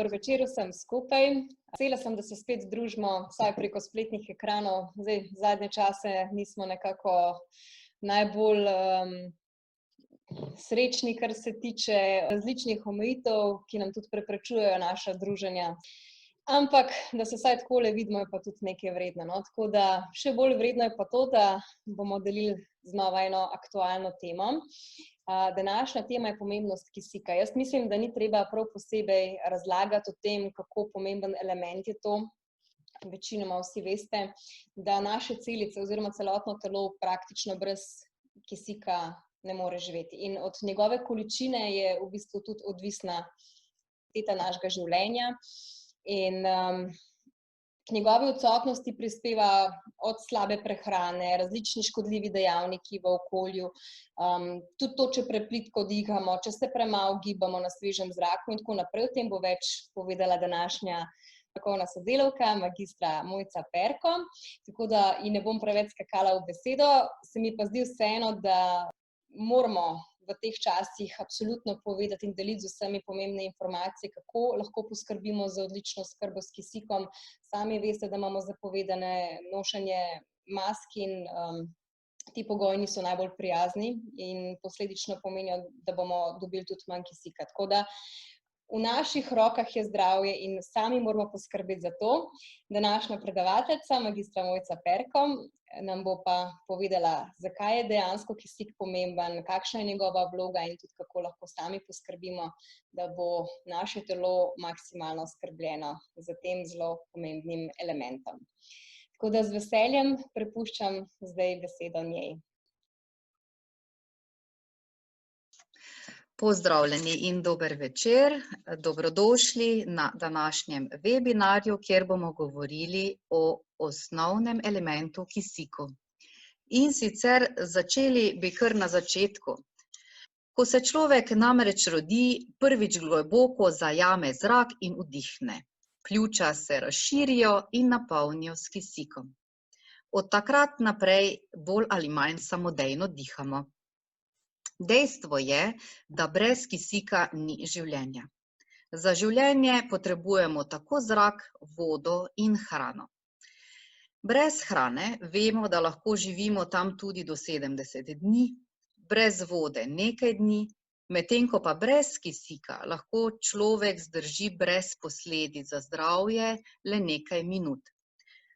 dober večer vsem skupaj. Vesela sem, da se spet združimo, vsaj preko spletnih ekranov. Zdaj, zadnje čase nismo nekako najbolj srečni, kar se tiče različnih omejitev, ki nam tudi preprečujejo naša druženja. Ampak, da se vsaj takole vidimo, je pa tudi nekaj vredno. No? Tako da še bolj vredno je pa to, da bomo delili znova eno aktualno temo. Današnja tema je pomembnost kisika. Jaz mislim, da ni treba prav posebej razlagati o tem, kako pomemben element je to. Večinoma vsi veste, da naše celice oziroma celotno telo praktično brez kisika ne more živeti. In od njegove količine je v bistvu tudi odvisna kvaliteta našega življenja. In k njegovi odsotnosti prispeva od slabe prehrane, različni škodljivi dejavniki v okolju, tudi to, če preplitko dihamo, če se premalo gibamo na svežem zraku in tako naprej. O tem bo več povedala današnja strokovna sodelavka, magistra Mojca Perko. Tako da ji ne bom preveč skakala v besedo, se mi pa zdi vseeno, da moramo v teh časih absolutno povedati in deliti z vsemi pomembne informacije, kako lahko poskrbimo za odlično oskrbo s kisikom. Sami veste, da imamo zapovedane nošenje mask in ti pogoji niso najbolj prijazni in posledično pomenijo, da bomo dobili tudi manj kisika. Tako da v naših rokah je zdravje in sami moramo poskrbeti za to. Današnja predavateljica, magistra Mojca Perko, nam bo pa povedala, zakaj je dejansko kisik pomemben, kakšna je njegova vloga in tudi kako lahko sami poskrbimo, da bo naše telo maksimalno skrbljeno za tem zelo pomembnim elementom. Tako da z veseljem prepuščam zdaj besedo njej. Pozdravljeni in dober večer, dobrodošli na današnjem webinarju, kjer bomo govorili o osnovnem elementu kisiku. In sicer začeli bi kar na začetku. Ko se človek namreč rodi, prvič globoko zajame zrak in vdihne. Pljuča se razširijo in napolnijo s kisikom. Od takrat naprej bolj ali manj samodejno dihamo. Dejstvo je, da brez kisika ni življenja. Za življenje potrebujemo tako zrak, vodo in hrano. Brez hrane vemo, da lahko živimo tam tudi do 70 dni, brez vode nekaj dni, medtem ko pa brez kisika lahko človek zdrži brez posledic za zdravje le nekaj minut.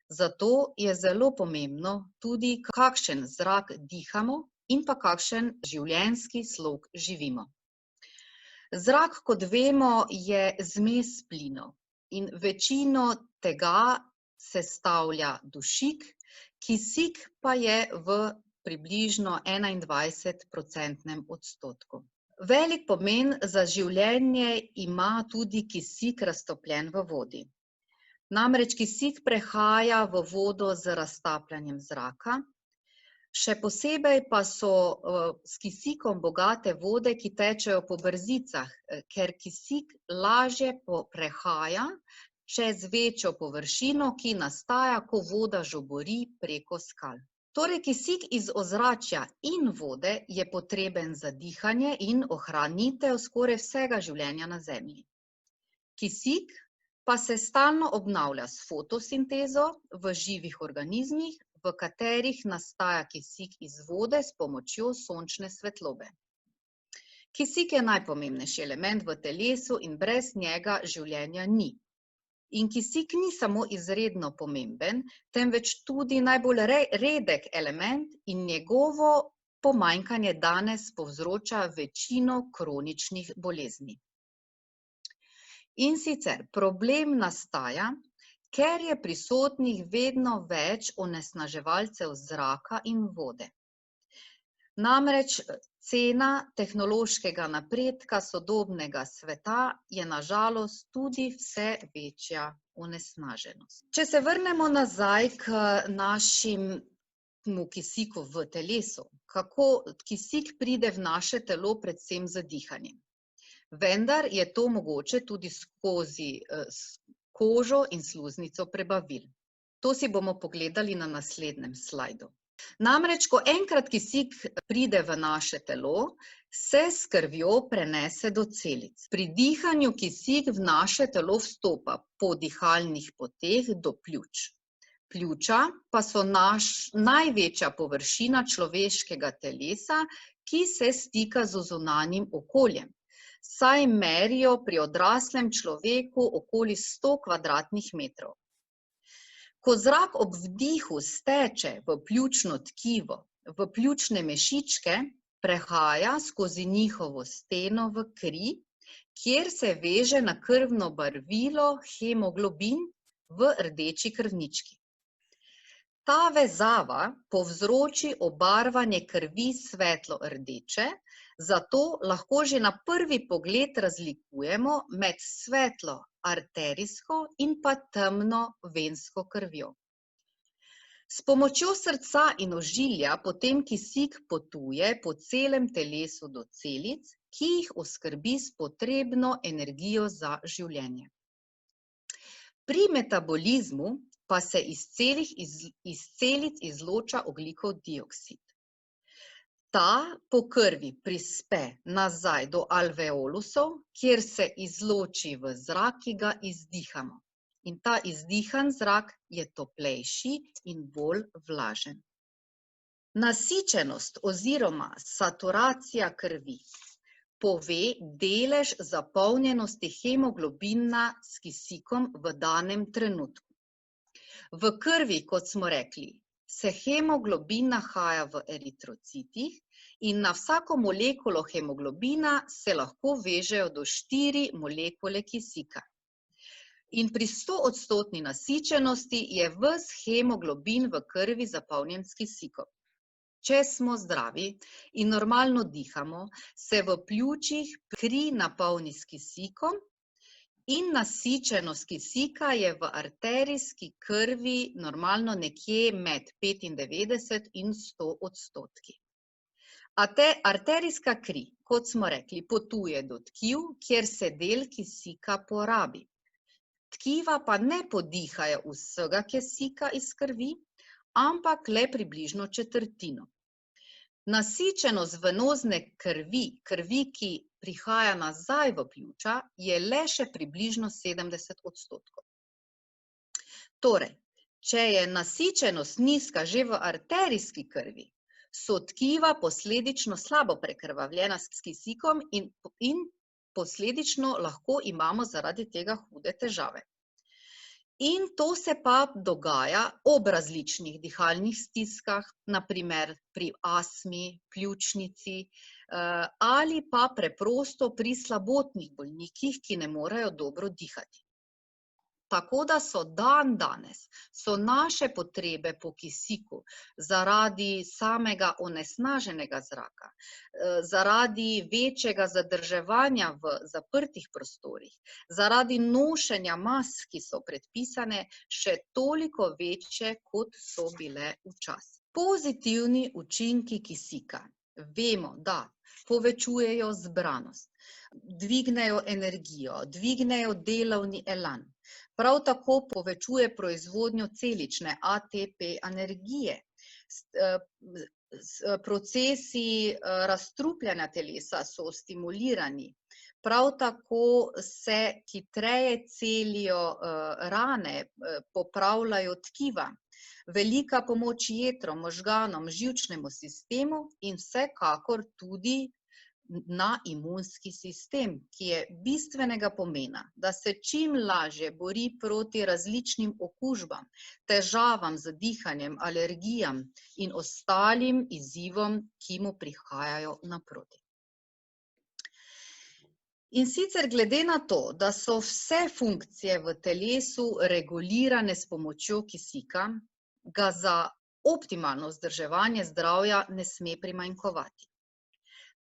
Zato je zelo pomembno tudi, kakšen zrak dihamo in pa kakšen življenjski slog živimo. Zrak, kot vemo, je zmes plinov in večino tega sestavlja dušik, kisik pa je v približno 21% odstotku. Velik pomen za življenje ima tudi kisik raztopljen v vodi. Namreč kisik prehaja v vodo z raztapljanjem zraka. Še posebej pa so s kisikom bogate vode, ki tečejo po brzicah, ker kisik lažje prehaja čez večjo površino, ki nastaja, ko voda žubori preko skal. Torej, kisik iz ozračja in vode je potreben za dihanje in ohranitev skoraj vsega življenja na Zemlji. Kisik pa se stalno obnavlja s fotosintezo v živih organizmih, v katerih nastaja kisik iz vode s pomočjo sončne svetlobe. Kisik je najpomembnejši element v telesu in brez njega življenja ni. In kisik ni samo izredno pomemben, temveč tudi najbolj redek element in njegovo pomanjkanje danes povzroča večino kroničnih bolezni. In sicer problem nastaja, ker je prisotnih vedno več onesnaževalcev zraka in vode. Namreč cena tehnološkega napredka sodobnega sveta je na žalost tudi vse večja onesnaženost. Če se vrnemo nazaj k našemu kisiku v telesu, kako kisik pride v naše telo predvsem z dihanjem. Vendar je to mogoče tudi skozi kožo in sluznico prebavil. To si bomo pogledali na naslednjem slajdu. Namreč, ko enkrat kisik pride v naše telo, se s krvjo prenese do celic. Pri dihanju kisik v naše telo vstopa po dihalnih poteh do pljuč. Pljuča pa so največja površina človeškega telesa, ki se stika z zunanjim okoljem, saj merijo pri odraslem človeku okoli 100 kvadratnih metrov. Ko zrak ob vdihu steče v pljučno tkivo, v pljučne mešičke, prehaja skozi njihovo steno v kri, kjer se veže na krvno barvilo hemoglobin v rdeči krvnički. Ta vezava povzroči obarvanje krvi svetlo rdeče, zato lahko že na prvi pogled razlikujemo med svetlo arterijsko in pa temno vensko krvjo. S pomočjo srca in ožilja potem kisik potuje po celem telesu do celic, ki jih oskrbi s potrebno energijo za življenje. Pri metabolizmu pa se iz celic izloča ogljikov dioksid. Ta po krvi prispe nazaj do alveolusov, kjer se izloči v zrak, ki ga izdihamo. In ta izdihan zrak je toplejši in bolj vlažen. Nasičenost oziroma saturacija krvi pove delež zapolnjenosti hemoglobina s kisikom v danem trenutku. V krvi, kot smo rekli, se hemoglobin nahaja v eritrocitih in na vsako molekulo hemoglobina se lahko vežejo do 4 molekule kisika. In pri 100% nasičenosti je ves hemoglobin v krvi zapolnjen s kisikom. Če smo zdravi in normalno dihamo, se v pljučih kri napolni s kisikom in nasičenost kisika je v arterijski krvi normalno nekje med 95 in 100%. Arterijska kri, kot smo rekli, potuje do tkiv, kjer se del kisika porabi. Tkiva pa ne podihajo vsega kisika iz krvi, ampak le približno četrtino. Nasičenost venozne krvi, ki prihaja nazaj v pljuča, je le še približno 70%. Torej, če je nasičenost nizka že v arterijski krvi, so tkiva posledično slabo prekrvavljena s kisikom in posledično lahko imamo zaradi tega hude težave. In to se pa dogaja ob različnih dihalnih stiskah, na primer pri astmi, pljučnici ali pa preprosto pri slabotnih bolnikih, ki ne morejo dobro dihati. Tako da so danes naše potrebe po kisiku zaradi samega onesnaženega zraka, zaradi večjega zadrževanja v zaprtih prostorih, zaradi nošenja mask, ki so predpisane, še toliko večje, kot so bile včasih. Pozitivni učinki kisika. Vemo, da povečujejo zbranost, dvignejo energijo, dvignejo delovni elan. Prav tako povečuje proizvodnjo celične ATP energije. Procesi razstrupljanja telesa so stimulirani. Prav tako se hitreje celijo rane, popravljajo tkiva. Velika pomoč jetrom, možganom, živčnemu sistemu in vsekakor tudi na imunski sistem, ki je bistvenega pomena, da se čim lažje bori proti različnim okužbam, težavam z dihanjem, alergijam in ostalim izzivom, ki mu prihajajo naproti. In sicer glede na to, da so vse funkcije v telesu regulirane s pomočjo kisika, ga za optimalno vzdrževanje zdravja ne sme primanjkovati.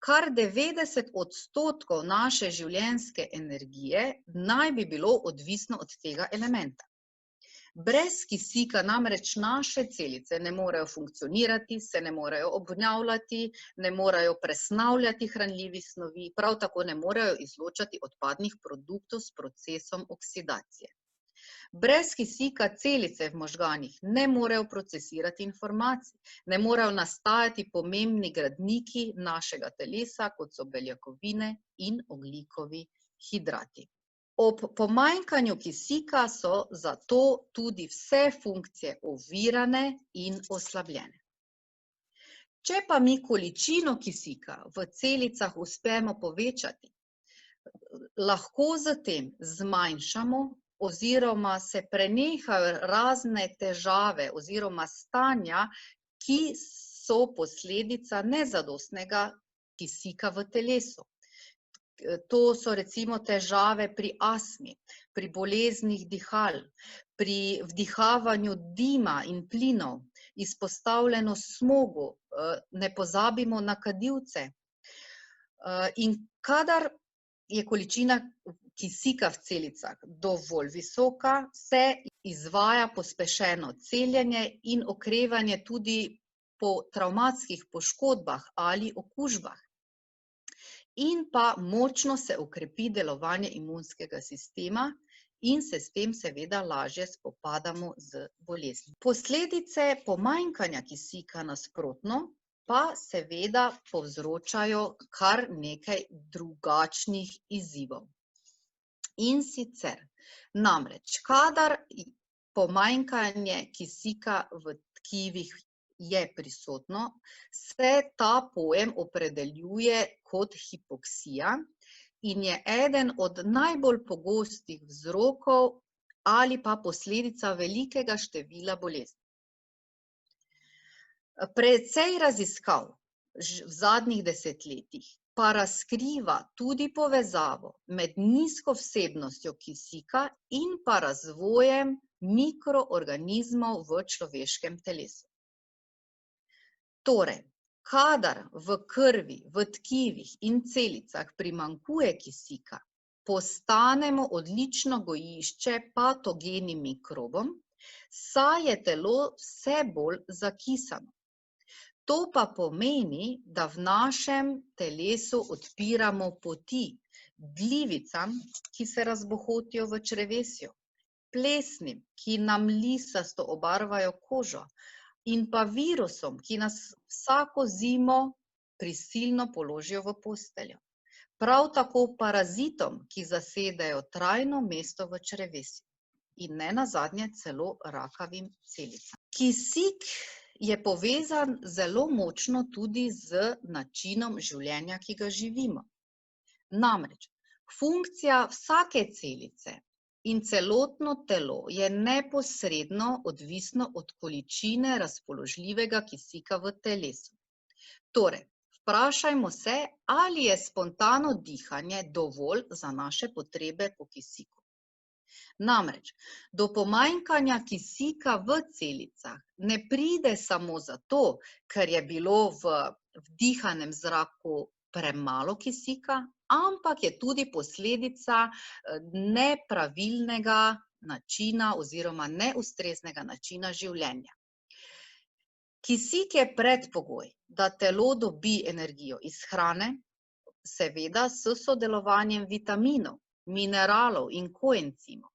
Kar 90% naše življenjske energije naj bi bilo odvisno od tega elementa. Brez kisika namreč naše celice ne morejo funkcionirati, se ne morejo obnavljati, ne morejo presnavljati hranljivih snovi, prav tako ne morejo izločati odpadnih produktov s procesom oksidacije. Brez kisika celice v možganih ne morejo procesirati informacij, ne morejo nastajati pomembni gradniki našega telesa, kot so beljakovine in ogljikovi hidrati. Ob pomanjkanju kisika so zato tudi vse funkcije ovirane in oslabljene. Če pa mi količino kisika v celicah uspemo povečati, lahko z tem zmanjšamo oziroma se prenehajo razne težave oziroma stanja, ki so posledica nezadostnega kisika v telesu. To so recimo težave pri astmi, pri boleznih dihal, pri vdihavanju dima in plinov, izpostavljenost smogu, ne pozabimo na kadilce. In kadar je količina kisika v celicah dovolj visoka, se izvaja pospešeno celjenje in okrevanje tudi po travmatskih poškodbah ali okužbah. In pa močno se okrepi delovanje imunskega sistema in se s tem seveda lažje spopadamo z boleznimi. Posledice pomanjkanja kisika nasprotno pa seveda povzročajo kar nekaj drugačnih izzivov. In sicer, namreč, kadar pomanjkanje kisika v tkivih je prisotno, se ta pojem opredeljuje kot hipoksija in je eden od najbolj pogostih vzrokov ali pa posledica velikega števila bolezni. Precej raziskav v zadnjih desetletjih pa razkriva tudi povezavo med nizko vsebnostjo kisika in pa razvojem mikroorganizmov v človeškem telesu. Torej, kadar v krvi, v tkivih in celicah primanjkuje kisika, postanemo odlično gojišče patogenim mikrobom, saj je telo vse bolj zakisano. To pa pomeni, da v našem telesu odpiramo poti gljivicam, ki se razbohotijo v črevesju, plesnim, ki nam lisasto obarvajo kožo, in pa virusom, ki nas vsako zimo prisilno položijo v posteljo. Prav tako parazitom, ki zasedejo trajno mesto v črevesju. In nenazadnje celo rakavim celicam. Kisik je povezan zelo močno tudi z načinom življenja, ki ga živimo. Namreč, funkcija vsake celice in celotno telo je neposredno odvisno od količine razpoložljivega kisika v telesu. Torej, vprašajmo se, ali je spontano dihanje dovolj za naše potrebe po kisiku. Namreč, do pomanjkanja kisika v celicah ne pride samo zato, ker je bilo v vdihanem zraku premalo kisika, ampak je tudi posledica nepravilnega načina oziroma neustreznega načina življenja. Kisik je predpogoj, da telo dobi energijo iz hrane, seveda s sodelovanjem vitaminov, mineralov in koencimov.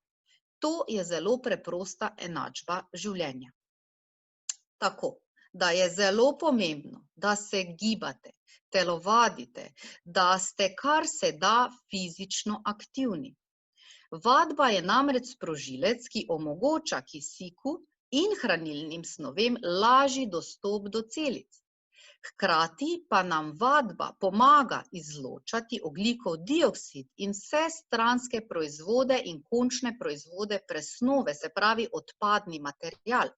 To je zelo preprosta enačba življenja. Tako, da je zelo pomembno, da se gibate, telovadite, da ste kar se da fizično aktivni. Vadba je namreč sprožilec, ki omogoča kisiku in hranilnim snovem lažji dostop do celic. Hkrati pa nam vadba pomaga izločati ogljikov dioksid in vse stranske proizvode in končne proizvode presnove, se pravi odpadni material,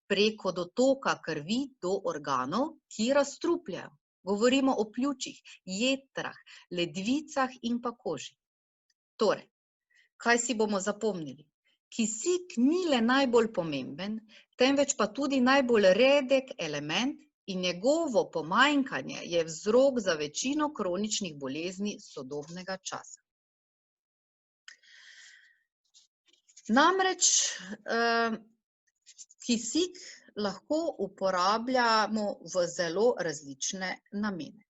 preko dotoka krvi do organov, ki razstrupljajo. Govorimo o pljučih, jetrah, ledvicah in pa koži. Torej, kaj si bomo zapomnili? Kisik ni le najbolj pomemben, temveč pa tudi najbolj redek element in njegovo pomanjkanje je vzrok za večino kroničnih bolezni sodobnega časa. Namreč, kisik lahko uporabljamo v zelo različne namene.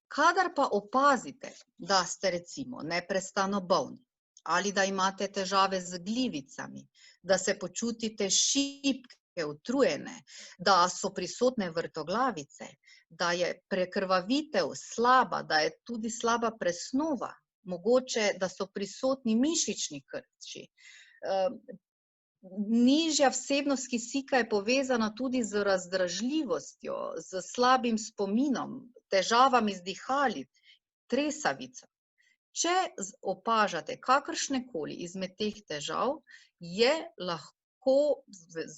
Kadar pa opazite, da ste recimo neprestano bolni ali da imate težave z glivicami, da se počutite šibke, utrujene, da so prisotne vrtoglavice, da je prekrvavitev slaba, da je tudi slaba presnova, mogoče, da so prisotni mišični krči. Nižja vsebnost kisika je povezana tudi z razdražljivostjo, z slabim spominom, težavami z dihali, tresavico. Če opažate kakršnekoli izmed teh težav, je lahko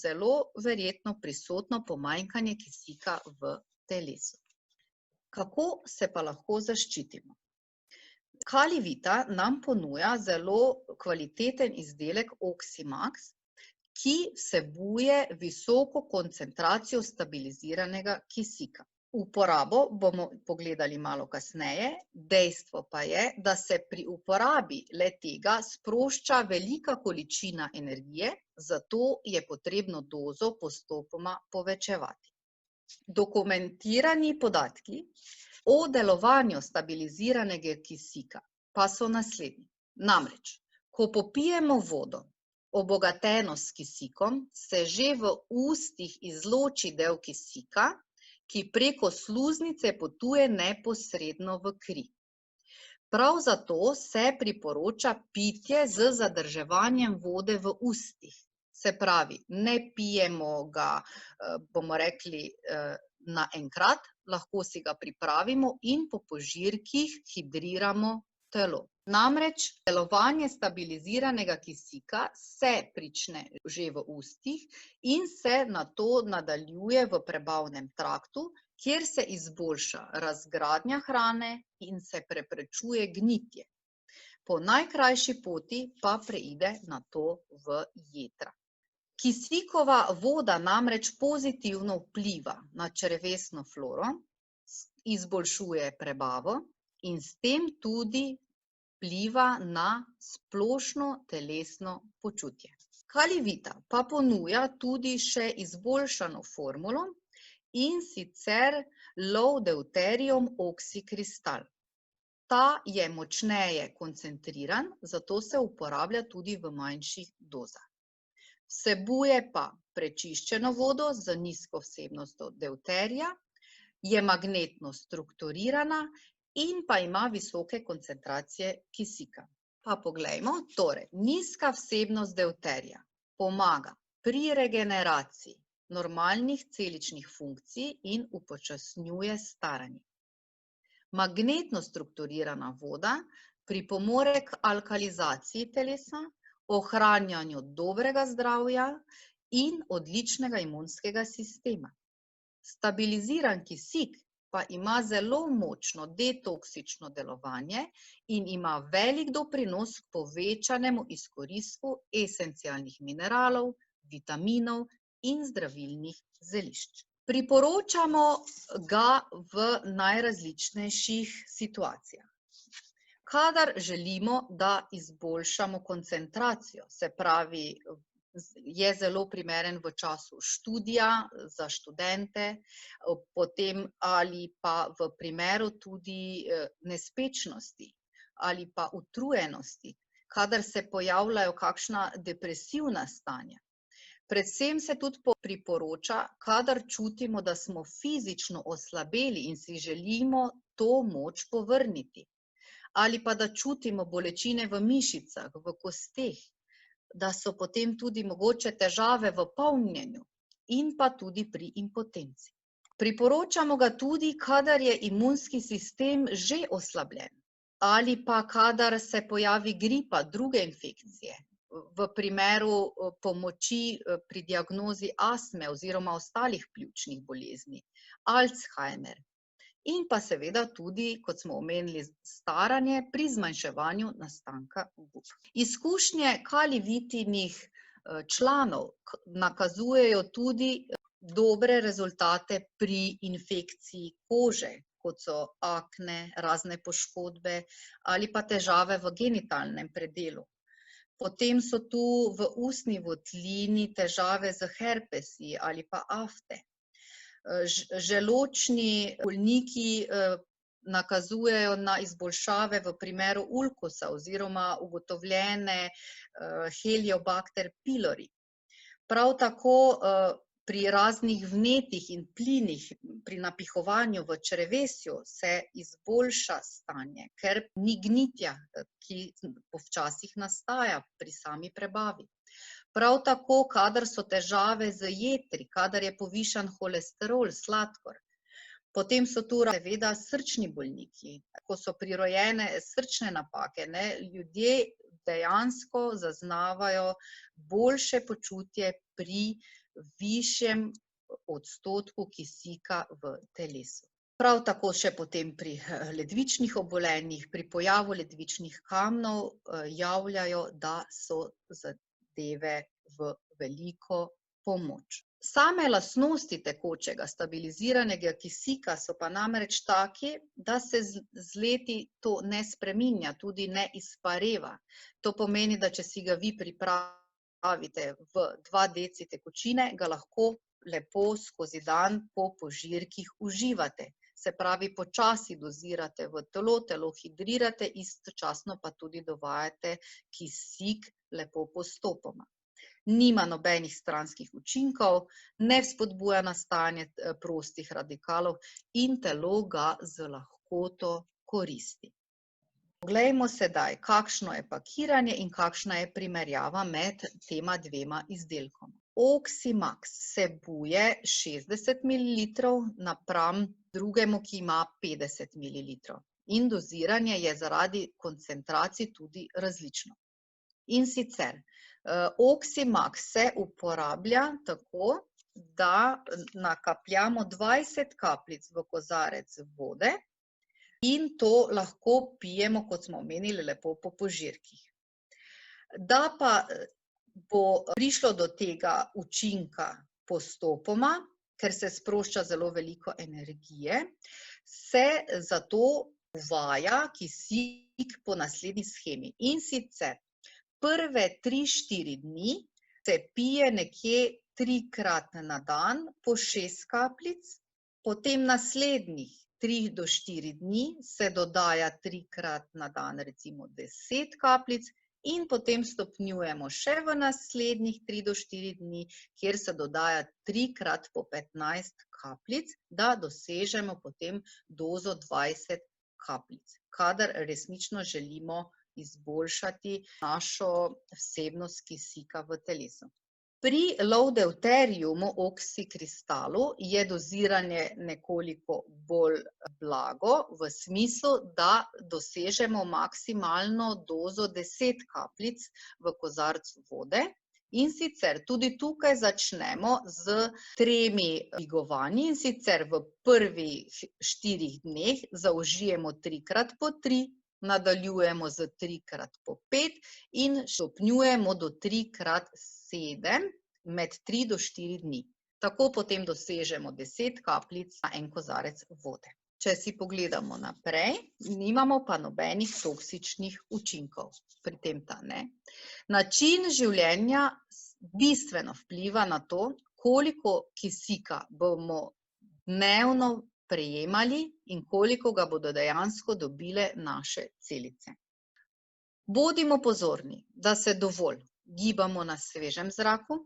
zelo verjetno prisotno pomanjkanje kisika v telesu. Kako se pa lahko zaščitimo? Kalivita nam ponuja zelo kvaliteten izdelek Oximax, ki vsebuje visoko koncentracijo stabiliziranega kisika. Uporabo bomo pogledali malo kasneje, dejstvo pa je, da se pri uporabi le-tega sprošča velika količina energije, zato je potrebno dozo postopoma povečevati. Dokumentirani podatki o delovanju stabiliziranega kisika pa so naslednji. Namreč, ko popijemo vodo, obogateno s kisikom, se že v ustih izloči del kisika, ki preko sluznice potuje neposredno v kri. Prav zato se priporoča pitje z zadrževanjem vode v ustih. Se pravi, ne pijemo ga, bomo rekli, naenkrat, lahko si ga pripravimo in po požirkih hidriramo telo. Namreč delovanje stabiliziranega kisika se prične že v ustih in se nato nadaljuje v prebavnem traktu, kjer se izboljša razgradnja hrane in se preprečuje gnitje. Po najkrajši poti pa preide nato v jetra. Kisikova voda namreč pozitivno vpliva na črevesno floro, izboljšuje prebavo in s tem tudi vpliva na splošno telesno počutje. Kalivita pa ponuja tudi še izboljšano formulo, in sicer low deuterium oxykristal. Ta je močneje koncentriran, zato se uporablja tudi v manjših dozah. Vsebuje pa prečiščeno vodo z nizko vsebnostjo deuterija, je magnetno strukturirana in pa ima visoke koncentracije kisika. Pa poglejmo, torej, nizka vsebnost deuterija pomaga pri regeneraciji normalnih celičnih funkcij in upočasnjuje staranje. Magnetno strukturirana voda pripomore k alkalizaciji telesa, ohranjanju dobrega zdravja in odličnega imunskega sistema. Stabiliziran kisik pa ima zelo močno detoksično delovanje in ima velik doprinos k povečanemu izkoristku esencialnih mineralov, vitaminov in zdravilnih zelišč. Priporočamo ga v najrazličnejših situacijah. Kadar želimo, da izboljšamo koncentracijo, se pravi, je zelo primeren v času študija za študente, potem ali pa v primeru tudi nespečnosti ali pa utrujenosti, kadar se pojavljajo kakšna depresivna stanja. Predvsem se tudi priporoča, kadar čutimo, da smo fizično oslabeli in si želimo to moč povrniti. Ali pa da čutimo bolečine v mišicah, v kosteh, da so potem tudi mogoče težave v polnjenju in pa tudi pri impotenci. Priporočamo ga tudi, kadar je imunski sistem že oslabljen ali pa kadar se pojavi gripa, druge infekcije, v primeru pomoči pri diagnozi astme oziroma ostalih pljučnih bolezni, Alzheimer. In pa seveda tudi, kot smo omenili, staranje pri zmanjševanju nastanka gub. Izkušnje kalivitinih članov nakazujejo tudi dobre rezultate pri infekciji kože, kot so akne, razne poškodbe ali pa težave v genitalnem predelu. Potem so tu v ustni votlini težave z herpesi ali pa afte. Želodčni bolniki nakazujejo na izboljšave v primeru ulkusa oziroma ugotovljene Heliobacter pylori. Prav tako pri raznih vnetih in plinih, pri napihovanju v črevesju se izboljša stanje, ker ni gnitja, ki včasih nastaja pri sami prebavi. Prav tako, kadar so težave z jetri, kadar je povišan holesterol, sladkor. Potem so tu seveda srčni bolniki, ko so prirojene srčne napake, ljudje dejansko zaznavajo boljše počutje pri višjem odstotku kisika v telesu. Prav tako še potem pri ledvičnih obolenjih, pri pojavu ledvičnih kamnov javljajo, da so zadeve v veliko pomoč. Same lastnosti tekočega stabiliziranega kisika so pa namreč taki, da se z leti to ne spreminja, tudi ne izpareva. To pomeni, da če si ga vi pripravite v 2 deci tekočine, ga lahko lepo skozi dan po požirkih uživate. Se pravi, počasi dozirate v telo, telo hidrirate, istočasno pa tudi dovajate kisik lepo postopoma. Nima nobenih stranskih učinkov, ne spodbuja nastajanje prostih radikalov in telo ga z lahkoto koristi. Poglejmo sedaj, kakšno je pakiranje in kakšna je primerjava med tema 2 izdelkoma. Oximax vsebuje 60 ml napram drugemu, ki ima 50 ml. In doziranje je zaradi koncentracij tudi različno. In sicer, Oximax se uporablja tako, da nakapljamo 20 kapljic v kozarec vode in to lahko pijemo, kot smo omenili, lepo po požirkih. Da pa bo prišlo do tega učinka postopoma, ker se sprošča zelo veliko energije, se zato uvaja kisik po naslednji shemi. In sicer, prve 3-4 dni se pije nekje 3-krat na dan po 6 kapljic, potem naslednjih 3 do 4 dni se dodaja 3-krat na dan, recimo 10 kapljic, in potem stopnjujemo še v naslednjih 3 do 4 dni, kjer se dodaja 3-krat po 15 kapljic, da dosežemo potem dozo 20 kapljic, kadar resnično želimo izboljšati našo vsebnost kisika v telesu. Pri Low-deuteriumu oksikristalu je doziranje nekoliko bolj blago, v smislu, da dosežemo maksimalno dozo 10 kapljic v kozarcu vode. In sicer tudi tukaj začnemo z 3 dvigovanji, in sicer v prvih 4 dneh zaužijemo 3-krat po 3, nadaljujemo z 3-krat po 5 in stopnjujemo do 3x7 med 3 do 4 dni. Tako potem dosežemo 10 kapljic na en kozarec vode. Če si pogledamo naprej, nimamo pa nobenih toksičnih učinkov pri tem ta, ne. Način življenja bistveno vpliva na to, koliko kisika bomo dnevno prejemali in koliko ga bodo dejansko dobile naše celice. Bodimo pozorni, da se dovolj gibamo na svežem zraku,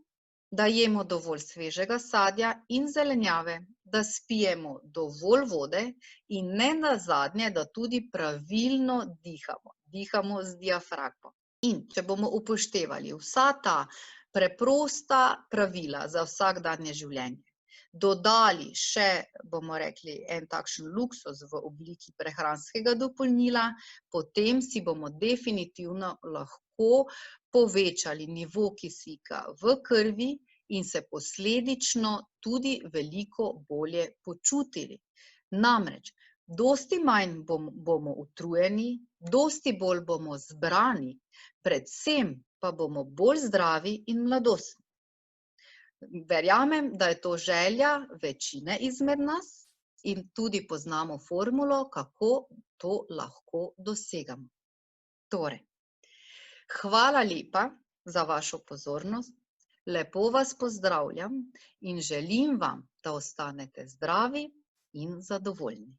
da jemo dovolj svežega sadja in zelenjave, da spijemo dovolj vode in ne nazadnje, da tudi pravilno dihamo. Dihamo z diafragmo. In če bomo upoštevali vsa ta preprosta pravila za vsakdanje življenje, dodali še, bomo rekli, en takšen luksuz v obliki prehranskega dopolnila, potem si bomo definitivno lahko povečali nivo kisika v krvi in se posledično tudi veliko bolje počutili. Namreč, dosti manj bomo utrujeni, dosti bolj bomo zbrani, predvsem pa bomo bolj zdravi in mladostni. Verjamem, da je to želja večine izmed nas in tudi poznamo formulo, kako to lahko dosegamo. Torej, hvala lepa za vašo pozornost, lepo vas pozdravljam in želim vam, da ostanete zdravi in zadovoljni.